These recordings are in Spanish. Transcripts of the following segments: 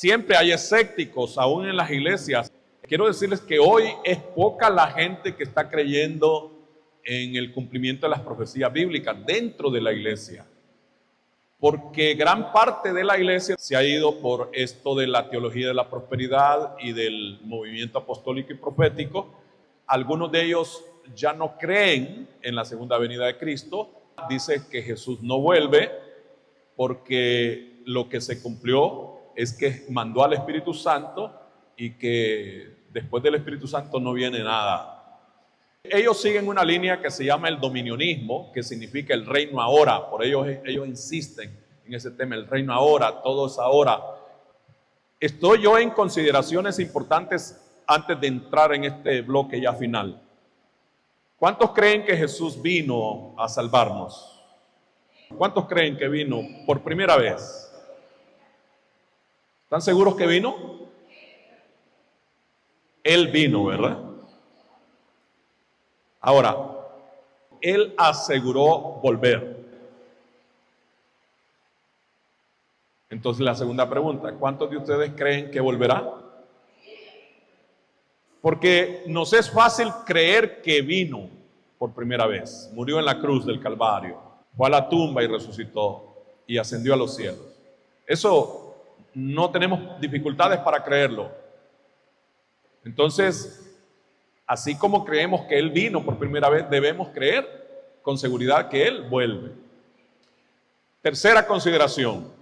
siempre hay escépticos, aún en las iglesias. Quiero decirles que hoy es poca la gente que está creyendo en el cumplimiento de las profecías bíblicas dentro de la iglesia. Porque gran parte de la iglesia se ha ido por esto de la teología de la prosperidad y del movimiento apostólico y profético. Algunos de ellos ya no creen en la segunda venida de Cristo. Dice que Jesús no vuelve porque lo que se cumplió es que mandó al Espíritu Santo y que después del Espíritu Santo no viene nada. Ellos siguen una línea que se llama el dominionismo, que significa el reino ahora. Por ellos insisten en ese tema, el reino ahora, todo es ahora. Estoy yo en consideraciones importantes antes de entrar en este bloque ya final. ¿Cuántos creen que Jesús vino a salvarnos? ¿Cuántos creen que vino por primera vez? ¿Están seguros que vino? Él vino, ¿verdad? Ahora, Él aseguró volver. Entonces la segunda pregunta, ¿cuántos de ustedes creen que volverá? Porque nos es fácil creer que vino por primera vez. Murió en la cruz del Calvario, fue a la tumba y resucitó y ascendió a los cielos. Eso no tenemos dificultades para creerlo. Entonces, así como creemos que Él vino por primera vez, debemos creer con seguridad que Él vuelve. Tercera consideración,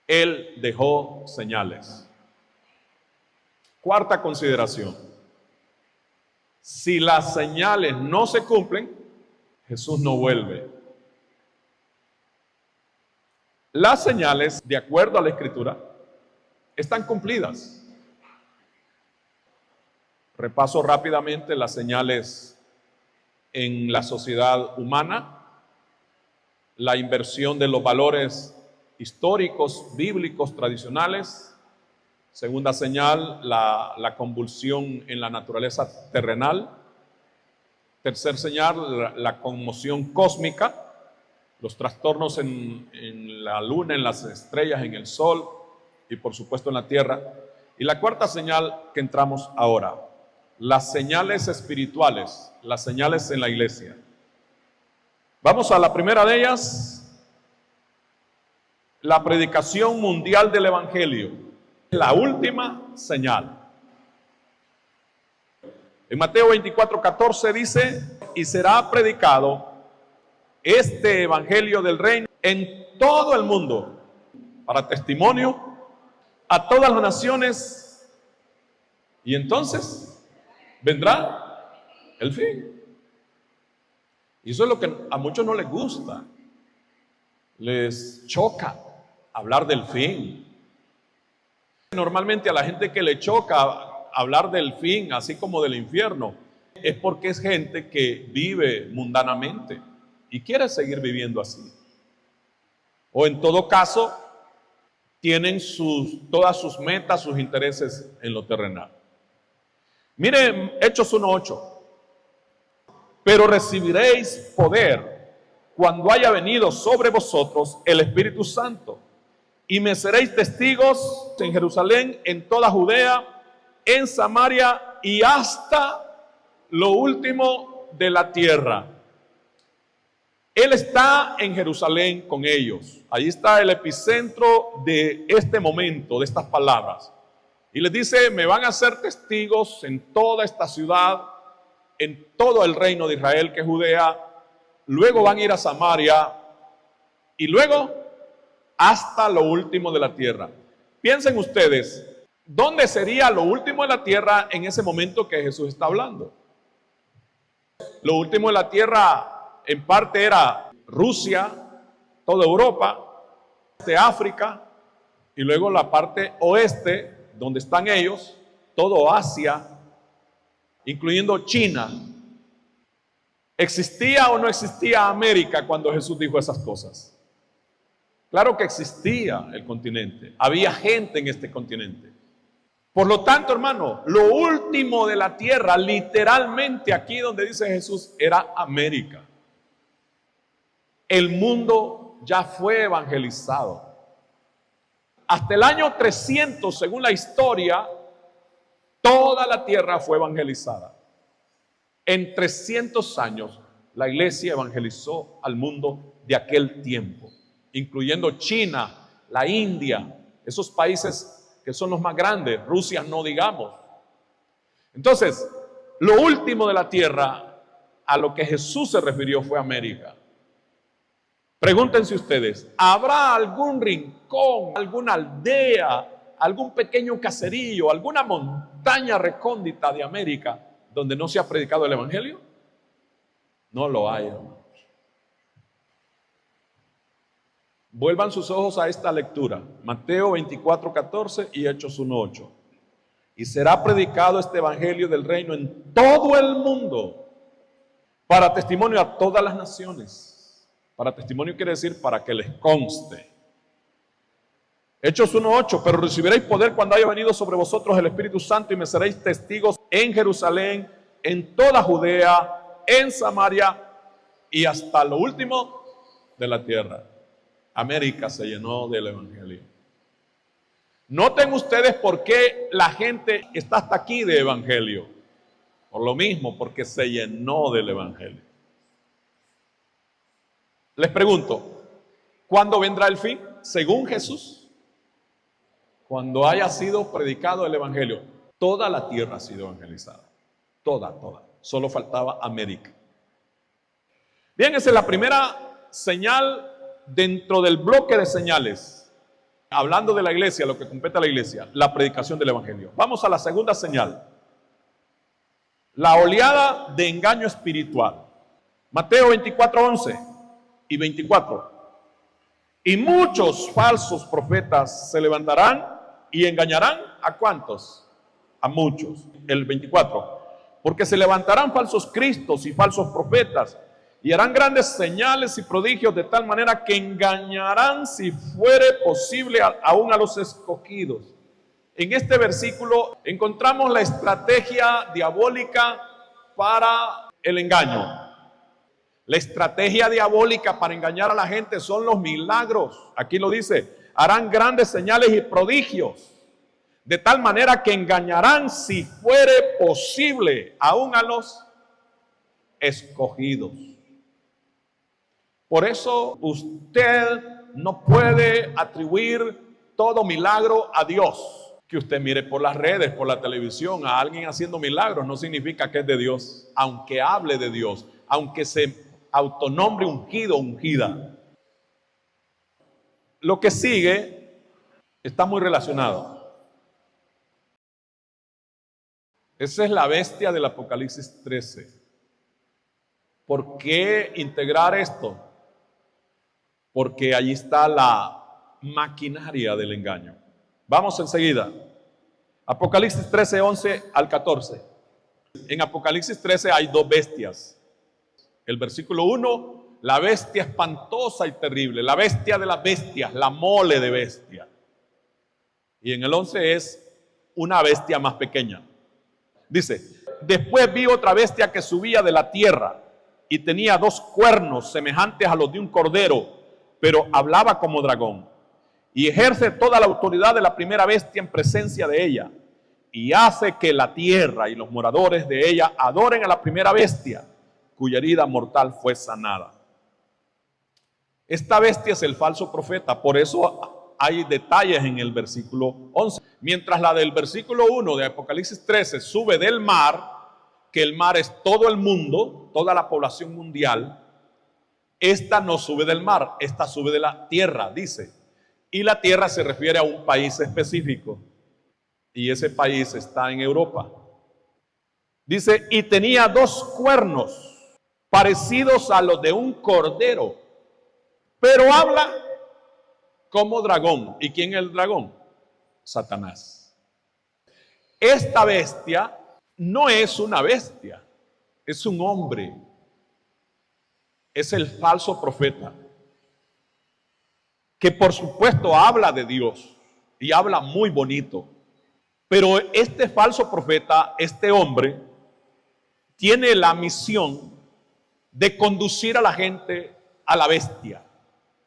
Él dejó señales. Cuarta consideración, si las señales no se cumplen, Jesús no vuelve. Las señales, de acuerdo a la Escritura, están cumplidas. Repaso rápidamente las señales en la sociedad humana, la inversión de los valores históricos, bíblicos, tradicionales. Segunda señal, la convulsión en la naturaleza terrenal. Tercer señal, la conmoción cósmica, los trastornos en la luna, en las estrellas, en el sol y por supuesto en la tierra. Y la cuarta señal que entramos ahora, las señales espirituales, las señales en la iglesia. Vamos a la primera de ellas, la predicación mundial del Evangelio, la última señal. En Mateo 24:14 dice, y será predicado este Evangelio del reino en todo el mundo, para testimonio a todas las naciones, y entonces vendrá el fin. Y eso es lo que a muchos no les gusta. Les choca hablar del fin. Normalmente a la gente que le choca hablar del fin, así como del infierno, es porque es gente que vive mundanamente y quiere seguir viviendo así. O en todo caso, tienen todas sus metas, sus intereses en lo terrenal. Miren Hechos 1:8. Pero recibiréis poder cuando haya venido sobre vosotros el Espíritu Santo, y me seréis testigos en Jerusalén, en toda Judea, en Samaria y hasta lo último de la tierra. Él está en Jerusalén con ellos. Allí está el epicentro de este momento, de estas palabras. Y les dice, me van a ser testigos en toda esta ciudad, en todo el reino de Israel, que es Judea. Luego van a ir a Samaria y luego hasta lo último de la tierra. Piensen ustedes, ¿dónde sería lo último de la tierra en ese momento que Jesús está hablando? Lo último de la tierra en parte era Rusia, toda Europa, de África, y luego la parte oeste, donde están ellos, todo Asia, incluyendo China. ¿Existía o no existía América cuando Jesús dijo esas cosas? Claro que existía el continente, había gente en este continente. Por lo tanto, hermano, lo último de la tierra, literalmente aquí donde dice Jesús, era América. El mundo ya fue evangelizado. Hasta el año 300, según la historia, toda la tierra fue evangelizada. En 300 años, la iglesia evangelizó al mundo de aquel tiempo, incluyendo China, la India, esos países que son los más grandes, Rusia no digamos. Entonces, lo último de la tierra a lo que Jesús se refirió fue América. Pregúntense ustedes, ¿habrá algún rincón, alguna aldea, algún pequeño caserío, alguna montaña recóndita de América donde no se ha predicado el evangelio? No lo hay, hermanos. Vuelvan sus ojos a esta lectura, Mateo 24:14 y Hechos 1:8. Y será predicado este evangelio del reino en todo el mundo, para testimonio a todas las naciones. Para testimonio quiere decir para que les conste. Hechos 1:8, pero recibiréis poder cuando haya venido sobre vosotros el Espíritu Santo y me seréis testigos en Jerusalén, en toda Judea, en Samaria y hasta lo último de la tierra. América se llenó del evangelio. Noten ustedes por qué la gente está hasta aquí de evangelio. Por lo mismo, porque se llenó del evangelio. Les pregunto, ¿cuándo vendrá el fin? Según Jesús, cuando haya sido predicado el evangelio. Toda la tierra ha sido evangelizada. Toda. Solo faltaba América. Bien, esa es la primera señal dentro del bloque de señales. Hablando de la iglesia, lo que compete a la iglesia, la predicación del evangelio. Vamos a la segunda señal. La oleada de engaño espiritual. Mateo 24:11 y 24. Y muchos falsos profetas se levantarán y engañarán ¿a cuántos? A muchos. El 24. Porque se levantarán falsos cristos y falsos profetas y harán grandes señales y prodigios de tal manera que engañarán, si fuere posible, aún a los escogidos. En este versículo encontramos la estrategia diabólica para el engaño. La estrategia diabólica para engañar a la gente son los milagros. Aquí lo dice, harán grandes señales y prodigios, de tal manera que engañarán, si fuere posible, aún a los escogidos. Por eso usted no puede atribuir todo milagro a Dios. Que usted mire por las redes, por la televisión, a alguien haciendo milagros, no significa que es de Dios, aunque hable de Dios, aunque se autonombre ungido, ungida. Lo que sigue está muy relacionado. Esa es la bestia del Apocalipsis 13. ¿Por qué integrar esto? Porque allí está la maquinaria del engaño. Vamos enseguida. Apocalipsis 13, 11 al 14. En Apocalipsis 13 hay dos bestias. El versículo 1, la bestia espantosa y terrible, la bestia de las bestias, la mole de bestia. Y en el 11 es una bestia más pequeña. Dice, después vi otra bestia que subía de la tierra y tenía 2 cuernos semejantes a los de un cordero, pero hablaba como dragón. Y ejerce toda la autoridad de la primera bestia en presencia de ella. Y hace que la tierra y los moradores de ella adoren a la primera bestia, cuya herida mortal fue sanada. Esta bestia es el falso profeta, por eso hay detalles en el versículo 11. Mientras la del versículo 1 de Apocalipsis 13 sube del mar, que el mar es todo el mundo, toda la población mundial, esta no sube del mar, esta sube de la tierra, dice. Y la tierra se refiere a un país específico. Y ese país está en Europa. Dice, y tenía 2 cuernos parecidos a los de un cordero, pero habla como dragón. ¿Y quién es el dragón? Satanás. Esta bestia no es una bestia, es un hombre. Es el falso profeta, que por supuesto habla de Dios y habla muy bonito. Pero este falso profeta, este hombre, tiene la misión de conducir a la gente a la bestia.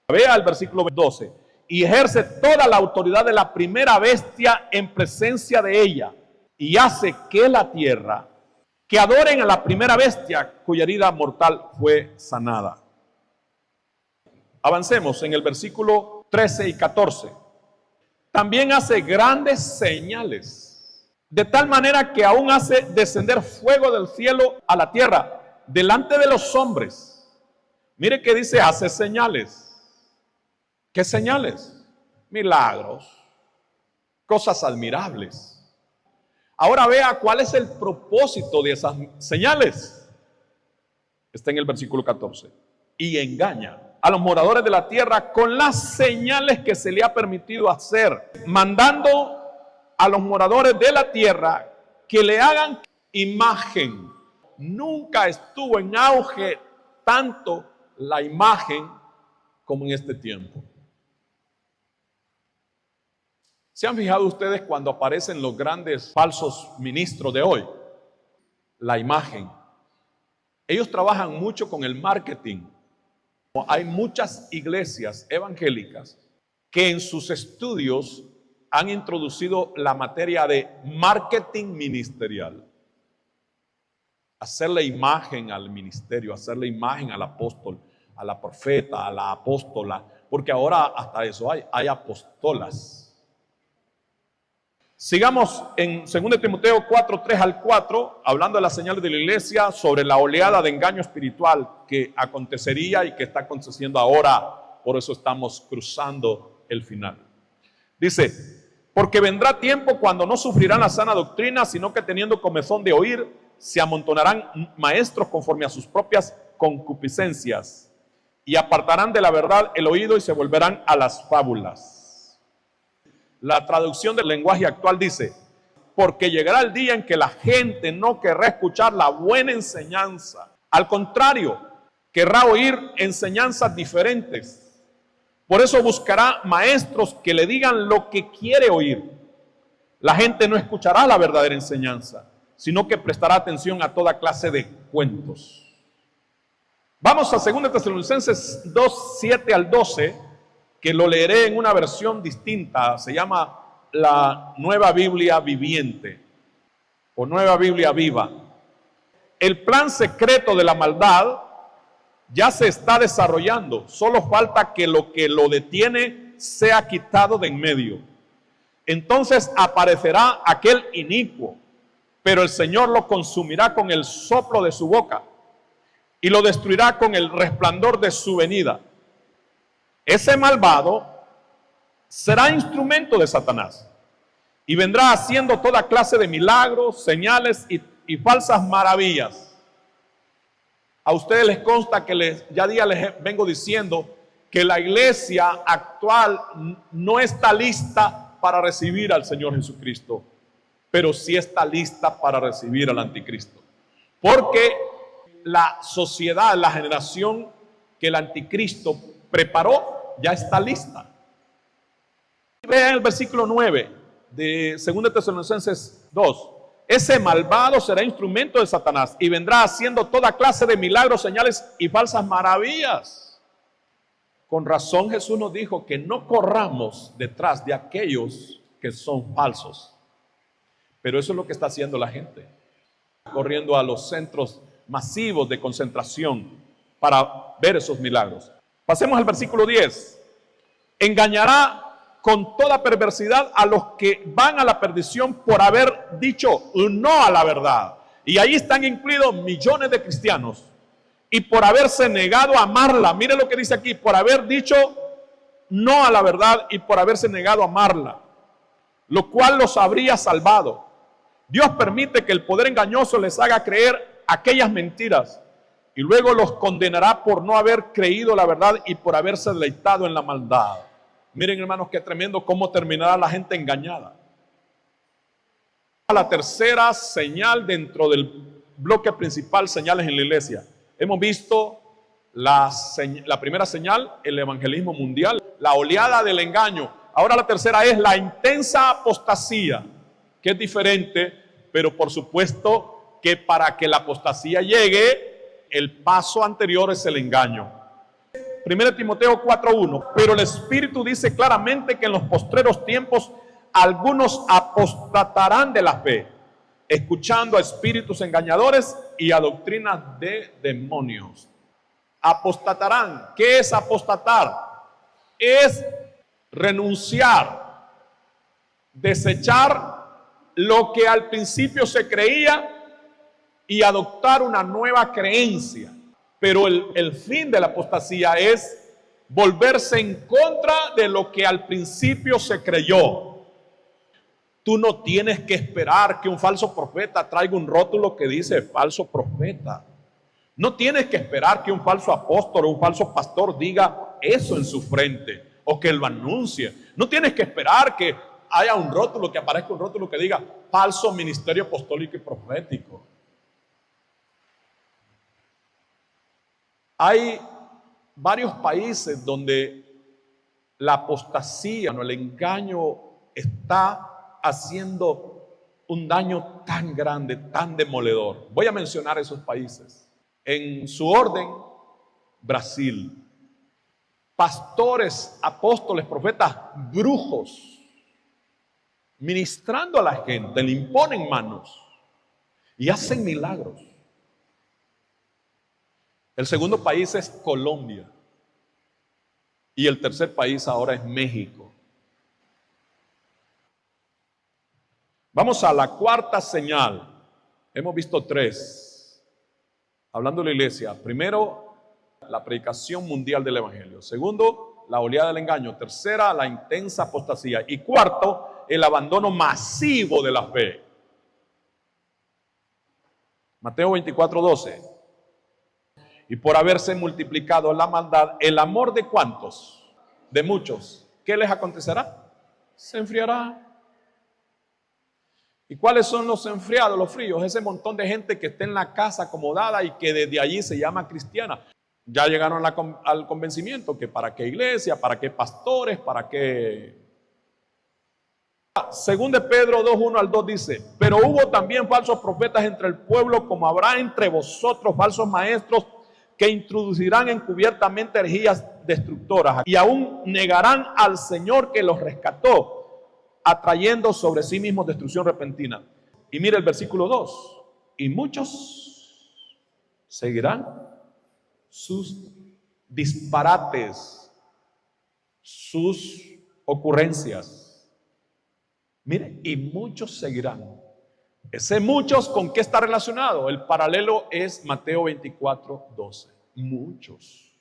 Vea el versículo 12. y ejerce toda la autoridad de la primera bestia en presencia de ella, y hace que la tierra, que adoren a la primera bestia cuya herida mortal fue sanada. Avancemos en el versículo 13 y 14. También hace grandes señales, de tal manera que aún hace descender fuego del cielo a la tierra, delante de los hombres. Mire que dice, hace señales. ¿Qué señales? Milagros, cosas admirables. Ahora vea cuál es el propósito de esas señales. Está en el versículo 14. Y engaña a los moradores de la tierra con las señales que se le ha permitido hacer, mandando a los moradores de la tierra que le hagan imagen. Nunca estuvo en auge tanto la imagen como en este tiempo. ¿Se han fijado ustedes cuando aparecen los grandes falsos ministros de hoy? La imagen. Ellos trabajan mucho con el marketing. Hay muchas iglesias evangélicas que en sus estudios han introducido la materia de marketing ministerial. Hacerle imagen al ministerio, hacerle imagen al apóstol, a la profeta, a la apóstola, porque ahora hasta eso hay apostolas. Sigamos en 2 Timoteo 4, 3 al 4, hablando de las señales de la iglesia, sobre la oleada de engaño espiritual que acontecería y que está aconteciendo ahora. Por eso estamos cruzando el final. Dice, porque vendrá tiempo cuando no sufrirán la sana doctrina, sino que teniendo comezón de oír, se amontonarán maestros conforme a sus propias concupiscencias y apartarán de la verdad el oído y se volverán a las fábulas. La traducción del lenguaje actual dice, porque llegará el día en que la gente no querrá escuchar la buena enseñanza. Al contrario, querrá oír enseñanzas diferentes. Por eso buscará maestros que le digan lo que quiere oír. La gente no escuchará la verdadera enseñanza, sino que prestará atención a toda clase de cuentos. Vamos a 2 Tesalonicenses 2, 7 al 12, que lo leeré en una versión distinta. Se llama la Nueva Biblia Viviente o Nueva Biblia Viva. El plan secreto de la maldad ya se está desarrollando. Solo falta que lo detiene sea quitado de en medio. Entonces aparecerá aquel inicuo, pero el Señor lo consumirá con el soplo de su boca y lo destruirá con el resplandor de su venida. Ese malvado será instrumento de Satanás y vendrá haciendo toda clase de milagros, señales y falsas maravillas. A ustedes les consta que ya les vengo diciendo que la iglesia actual no está lista para recibir al Señor Jesucristo, pero sí está lista para recibir al anticristo. Porque la sociedad, la generación que el anticristo preparó, ya está lista. Vean el versículo 9 de 2 Tesalonicenses 2. Ese malvado será instrumento de Satanás y vendrá haciendo toda clase de milagros, señales y falsas maravillas. Con razón Jesús nos dijo que no corramos detrás de aquellos que son falsos. Pero eso es lo que está haciendo la gente. Corriendo a los centros masivos de concentración para ver esos milagros. Pasemos al versículo 10. Engañará con toda perversidad a los que van a la perdición por haber dicho no a la verdad. Y ahí están incluidos millones de cristianos. Y por haberse negado a amarla. Mire lo que dice aquí. Por haber dicho no a la verdad y por haberse negado a amarla. Lo cual los habría salvado. Dios permite que el poder engañoso les haga creer aquellas mentiras. Y luego los condenará por no haber creído la verdad y por haberse deleitado en la maldad. Miren, hermanos, qué tremendo cómo terminará la gente engañada. La tercera señal dentro del bloque principal, señales en la iglesia. Hemos visto la primera señal, el evangelismo mundial, la oleada del engaño. Ahora la tercera es la intensa apostasía, que es diferente, pero por supuesto que para que la apostasía llegue, el paso anterior es el engaño. 1 Timoteo 4:1. Pero el Espíritu dice claramente que en los postreros tiempos algunos apostatarán de la fe, escuchando a espíritus engañadores y a doctrinas de demonios. Apostatarán. ¿Qué es apostatar? Es renunciar, desechar lo que al principio se creía y adoptar una nueva creencia. Pero el fin de la apostasía es volverse en contra de lo que al principio se creyó. Tú no tienes que esperar que un falso profeta traiga un rótulo que dice falso profeta. No tienes que esperar que un falso apóstol o un falso pastor diga eso en su frente o que lo anuncie. No tienes que esperar que haya un rótulo, que aparezca un rótulo que diga falso ministerio apostólico y profético. Hay varios países donde la apostasía, el engaño está haciendo un daño tan grande, tan demoledor. Voy a mencionar esos países. En su orden, Brasil. Pastores, apóstoles, profetas, brujos, ministrando a la gente, le imponen manos y hacen milagros. El segundo país es Colombia. Y el tercer país ahora es México. Vamos a la cuarta señal. Hemos visto tres. Hablando de la iglesia. Primero, la predicación mundial del evangelio. Segundo, la oleada del engaño. Tercera, la intensa apostasía. Y cuarto, el abandono masivo de la fe. Mateo 24:12. Y por haberse multiplicado la maldad, el amor de ¿cuántos? De muchos. ¿Qué les acontecerá? Se enfriará. ¿Y cuáles son los enfriados, los fríos? Ese montón de gente que está en la casa acomodada y que desde allí se llama cristiana. Ya llegaron al convencimiento que para qué iglesia, para qué pastores, para qué... Según de Pedro 2:1-2 dice, pero hubo también falsos profetas entre el pueblo, como habrá entre vosotros falsos maestros que introducirán encubiertamente herejías destructoras y aún negarán al Señor que los rescató, atrayendo sobre sí mismos destrucción repentina. Y mire el versículo 2, y muchos seguirán sus disparates, sus ocurrencias. Mire, y muchos seguirán. Ese muchos, ¿con qué está relacionado? El paralelo es Mateo 24:12. Muchos.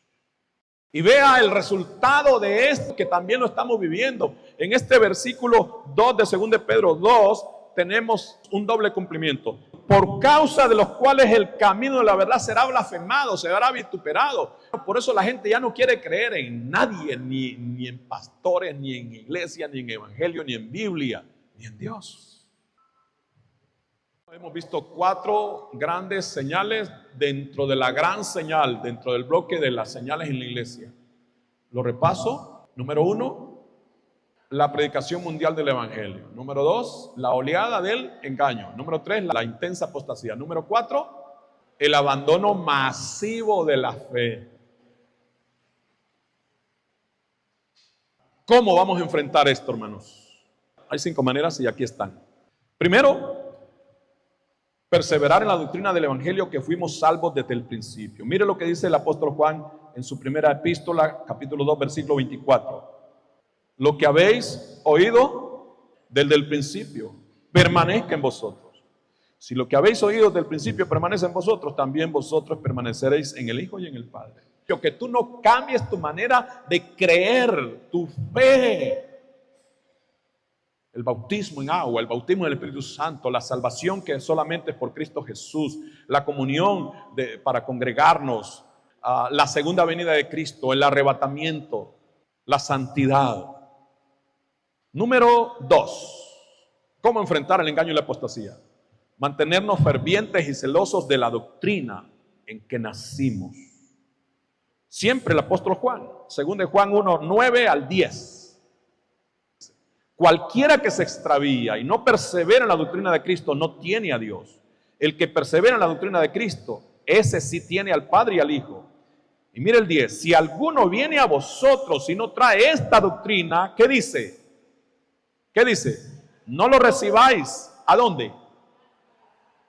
Y vea el resultado de esto que también lo estamos viviendo. En este versículo 2 de 2 de Pedro 2 tenemos un doble cumplimiento. Por causa de los cuales el camino de la verdad será blasfemado, será vituperado. Por eso la gente ya no quiere creer en nadie, ni en pastores, ni en iglesia, ni en evangelio, ni en Biblia, ni en Dios. Hemos visto 4 grandes señales dentro de la gran señal, dentro del bloque de las señales en la iglesia. Lo repaso. Número 1, la predicación mundial del evangelio. Número 2, la oleada del engaño. Número 3, la intensa apostasía. Número 4, el abandono masivo de la fe. ¿Cómo vamos a enfrentar esto, hermanos? Hay 5 maneras y aquí están. Primero, perseverar en la doctrina del evangelio, que fuimos salvos desde el principio. Mire lo que dice el apóstol Juan en su primera epístola, capítulo 2, versículo 24. Lo que habéis oído desde el principio permanezca en vosotros. Si lo que habéis oído desde el principio permanece en vosotros, también vosotros permaneceréis en el Hijo y en el Padre. Que tú no cambies tu manera de creer, tu fe. El bautismo en agua, el bautismo del Espíritu Santo, la salvación que solamente es por Cristo Jesús, la comunión para congregarnos, la segunda venida de Cristo, el arrebatamiento, la santidad. Número 2, ¿cómo enfrentar el engaño y la apostasía? Mantenernos fervientes y celosos de la doctrina en que nacimos. Siempre el apóstol Juan, según de Juan 1:9-10. Cualquiera que se extravía y no persevera en la doctrina de Cristo no tiene a Dios. El que persevera en la doctrina de Cristo, ese sí tiene al Padre y al Hijo. Y mire el 10, si alguno viene a vosotros y no trae esta doctrina, ¿qué dice? ¿Qué dice? No lo recibáis. ¿A dónde?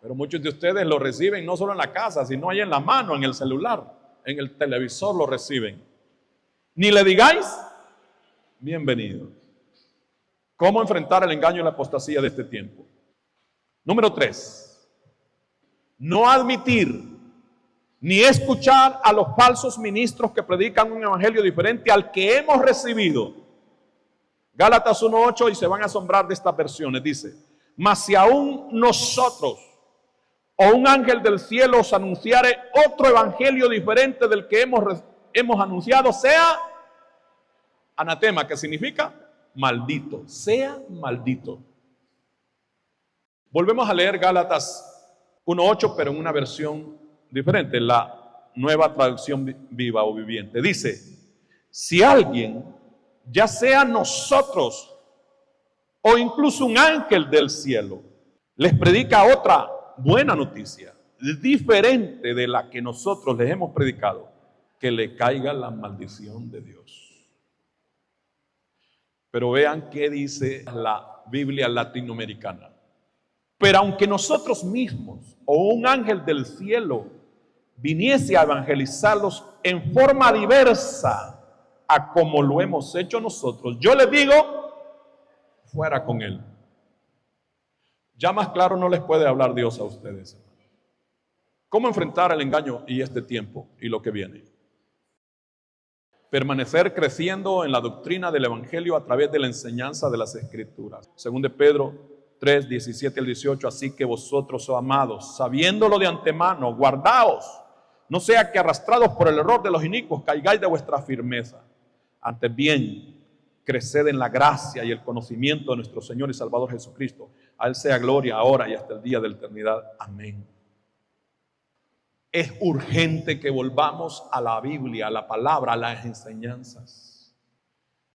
Pero muchos de ustedes lo reciben no solo en la casa, sino ahí en la mano, en el celular, en el televisor lo reciben. Ni le digáis, bienvenido. ¿Cómo enfrentar el engaño y la apostasía de este tiempo? Número 3, no admitir ni escuchar a los falsos ministros que predican un evangelio diferente al que hemos recibido. Gálatas 1:8, y se van a asombrar de estas versiones, dice: mas si aún nosotros o un ángel del cielo os anunciare otro evangelio diferente del que hemos anunciado, sea anatema, que significa maldito, sea maldito. Volvemos a leer Gálatas 1:8, pero en una versión diferente, la Nueva Traducción Viva o Viviente. Dice: si alguien, ya sea nosotros o incluso un ángel del cielo, les predica otra buena noticia, diferente de la que nosotros les hemos predicado, que le caiga la maldición de Dios. Pero vean qué dice la Biblia latinoamericana. Pero aunque nosotros mismos o un ángel del cielo viniese a evangelizarlos en forma diversa a como lo hemos hecho nosotros, yo les digo, fuera con él. Ya más claro no les puede hablar Dios a ustedes. ¿Cómo enfrentar el engaño y este tiempo y lo que viene? Permanecer creciendo en la doctrina del evangelio a través de la enseñanza de las Escrituras. Según de Pedro 3, 17 al 18, así que vosotros, oh amados, sabiéndolo de antemano, guardaos, no sea que arrastrados por el error de los inicuos caigáis de vuestra firmeza. Antes bien, creced en la gracia y el conocimiento de nuestro Señor y Salvador Jesucristo. A Él sea gloria ahora y hasta el día de la eternidad. Amén. Es urgente que volvamos a la Biblia, a la palabra, a las enseñanzas.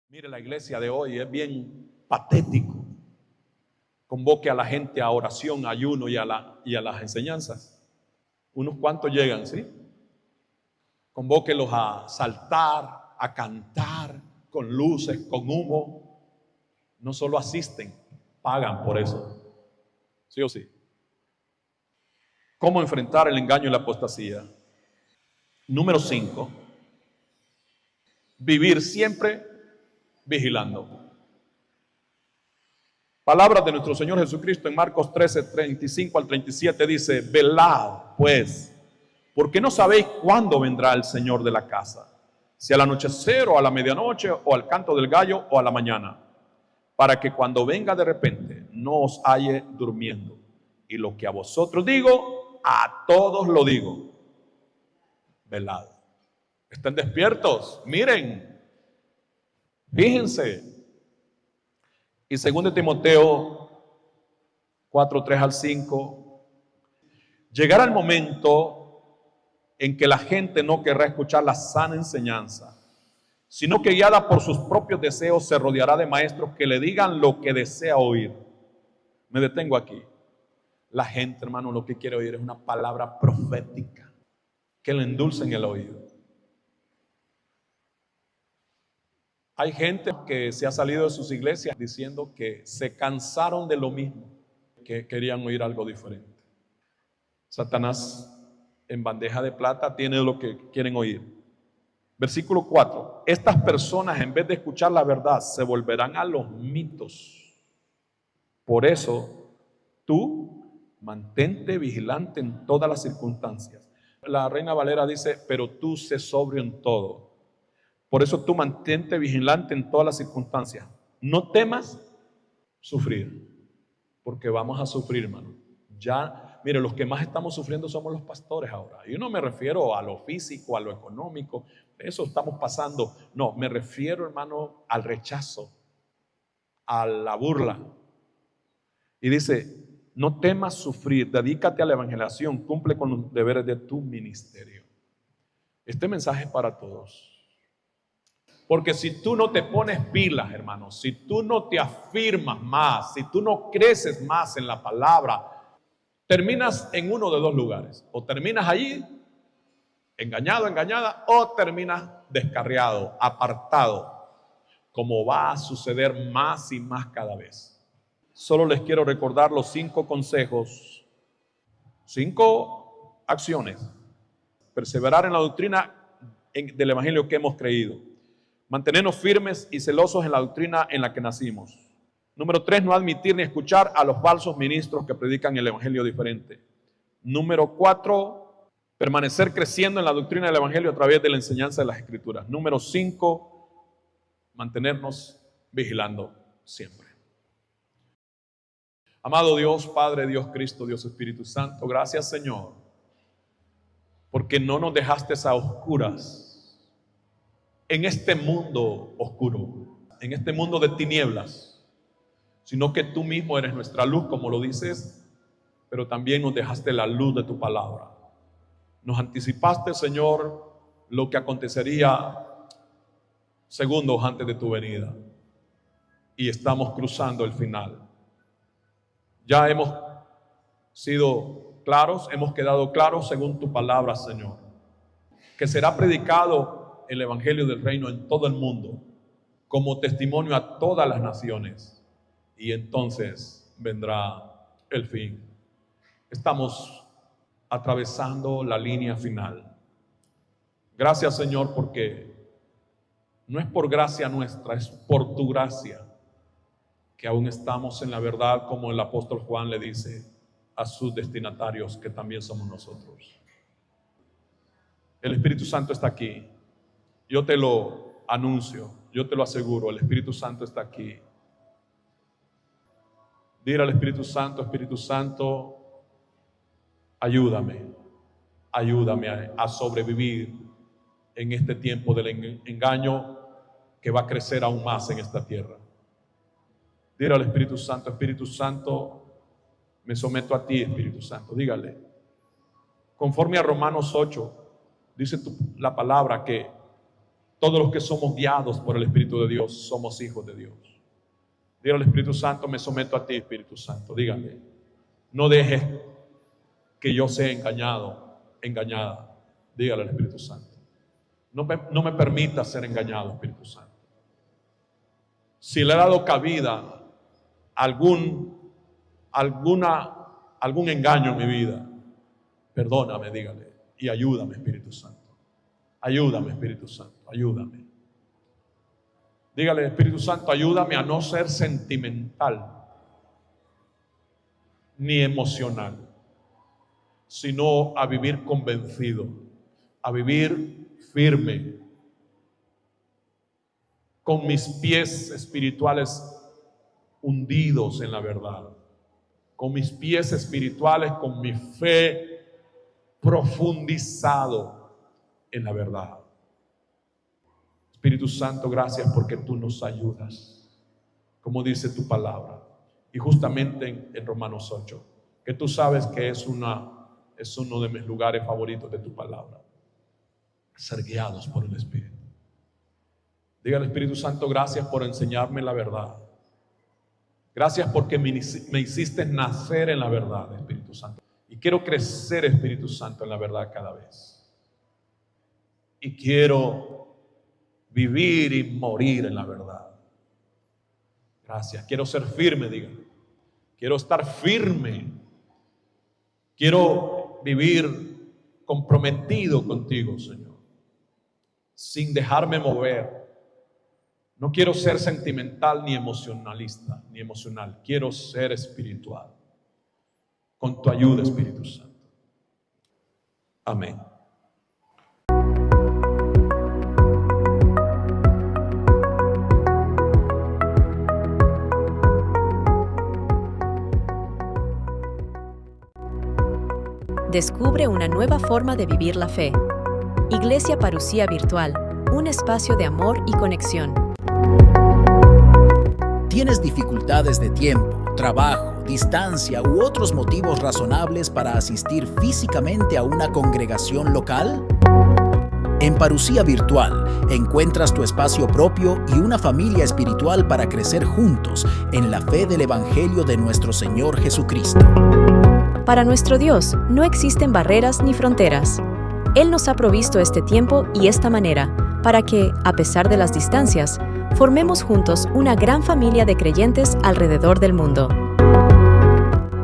Mire, la iglesia de hoy es bien patético. Convoque a la gente a oración, a ayuno y a las enseñanzas. Unos cuantos llegan, ¿sí? Convóquelos a saltar, a cantar, con luces, con humo. No solo asisten, pagan por eso. ¿Sí o sí? ¿Cómo enfrentar el engaño y la apostasía? Número 5. Vivir siempre vigilando. Palabras de nuestro Señor Jesucristo en Marcos 13, 35 al 37 dice: velad pues, porque no sabéis cuándo vendrá el Señor de la casa, si al anochecer o a la medianoche o al canto del gallo o a la mañana, para que cuando venga de repente no os halle durmiendo. Y lo que a vosotros digo, a todos lo digo: velad. Estén despiertos, miren, fíjense. Y 2 Timoteo 4, 3 al 5, llegará el momento en que la gente no querrá escuchar la sana enseñanza, sino que guiada por sus propios deseos se rodeará de maestros que le digan lo que desea oír. Me detengo aquí. La gente, hermano, lo que quiere oír es una palabra profética que le endulcen el oído. Hay gente que se ha salido de sus iglesias diciendo que se cansaron de lo mismo, que querían oír algo diferente. Satanás en bandeja de plata tiene lo que quieren oír. Versículo 4. Estas personas, en vez de escuchar la verdad, se volverán a los mitos. Por eso, tú mantente vigilante en todas las circunstancias. La Reina Valera dice: pero tú sé sobrio en todo. Por eso tú mantente vigilante en todas las circunstancias. No temas sufrir, porque vamos a sufrir, hermano. Ya, mire, los que más estamos sufriendo somos los pastores ahora. Y no me refiero a lo físico, a lo económico, eso estamos pasando. No, me refiero, hermano, al rechazo, a la burla. Y dice: no temas sufrir, dedícate a la evangelización, cumple con los deberes de tu ministerio. Este mensaje es para todos. Porque si tú no te pones pilas, hermano, si tú no te afirmas más, si tú no creces más en la palabra, terminas en uno de dos lugares. O terminas allí, engañado, engañada, o terminas descarriado, apartado, como va a suceder más y más cada vez. Solo les quiero recordar los 5 consejos, 5 acciones. Perseverar en la doctrina del evangelio que hemos creído. Mantenernos firmes y celosos en la doctrina en la que nacimos. Número 3, no admitir ni escuchar a los falsos ministros que predican el evangelio diferente. Número 4, permanecer creciendo en la doctrina del evangelio a través de la enseñanza de las escrituras. Número 5, mantenernos vigilando siempre. Amado Dios, Padre, Dios Cristo, Dios Espíritu Santo, gracias Señor, porque no nos dejaste a oscuras en este mundo oscuro, en este mundo de tinieblas, sino que tú mismo eres nuestra luz, como lo dices, pero también nos dejaste la luz de tu palabra. Nos anticipaste, Señor, lo que acontecería segundos antes de tu venida, y estamos cruzando el final. Ya hemos sido claros, hemos quedado claros según tu palabra, Señor, que será predicado el evangelio del reino en todo el mundo como testimonio a todas las naciones, y entonces vendrá el fin. Estamos atravesando la línea final. Gracias, Señor, porque no es por gracia nuestra, es por tu gracia que aún estamos en la verdad, como el apóstol Juan le dice a sus destinatarios, que también somos nosotros. El Espíritu Santo está aquí. Yo te lo anuncio, yo te lo aseguro, el Espíritu Santo está aquí. Dile al Espíritu Santo, ayúdame a sobrevivir en este tiempo del engaño que va a crecer aún más en esta tierra. Dile al Espíritu Santo, me someto a ti, Espíritu Santo. Dígale, conforme a Romanos 8, dice la palabra que todos los que somos guiados por el Espíritu de Dios somos hijos de Dios. Dile al Espíritu Santo, me someto a ti, Espíritu Santo. Dígale, no dejes que yo sea engañada. Dígale al Espíritu Santo, no me permita ser engañado, Espíritu Santo. Si le he dado cabida a algún engaño en mi vida, perdóname, dígale, y ayúdame, Espíritu Santo. Ayúdame, Espíritu Santo, ayúdame. Dígale, Espíritu Santo, ayúdame a no ser sentimental ni emocional, sino a vivir convencido, a vivir firme, con mis pies espirituales hundidos en la verdad, con mis pies espirituales, con mi fe profundizado en la verdad. Espíritu Santo, gracias porque tú nos ayudas, como dice tu palabra, y justamente en Romanos 8, que tú sabes que es uno de mis lugares favoritos de tu palabra, ser guiados por el Espíritu. Diga al Espíritu Santo, gracias por enseñarme la verdad. Gracias porque me hiciste nacer en la verdad, Espíritu Santo. Y quiero crecer, Espíritu Santo, en la verdad cada vez. Y quiero vivir y morir en la verdad. Gracias. Quiero ser firme, díganme. Quiero estar firme. Quiero vivir comprometido contigo, Señor, sin dejarme mover. No quiero ser sentimental ni emocionalista, ni emocional. Quiero ser espiritual. Con tu ayuda, Espíritu Santo. Amén. Descubre una nueva forma de vivir la fe. Iglesia Parucía Virtual, un espacio de amor y conexión. ¿Tienes dificultades de tiempo, trabajo, distancia u otros motivos razonables para asistir físicamente a una congregación local? En Parucía Virtual encuentras tu espacio propio y una familia espiritual para crecer juntos en la fe del Evangelio de nuestro Señor Jesucristo. Para nuestro Dios no existen barreras ni fronteras. Él nos ha provisto este tiempo y esta manera para que, a pesar de las distancias, formemos juntos una gran familia de creyentes alrededor del mundo.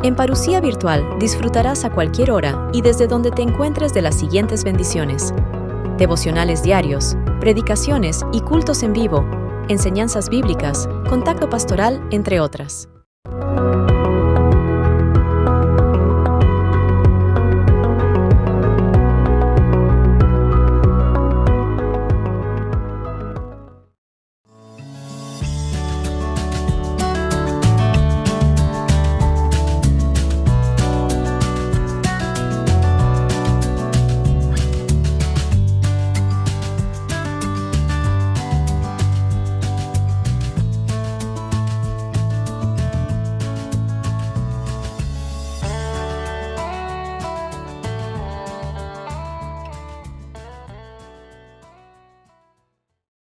En Parucía Virtual disfrutarás a cualquier hora y desde donde te encuentres de las siguientes bendiciones: devocionales diarios, predicaciones y cultos en vivo, enseñanzas bíblicas, contacto pastoral, entre otras.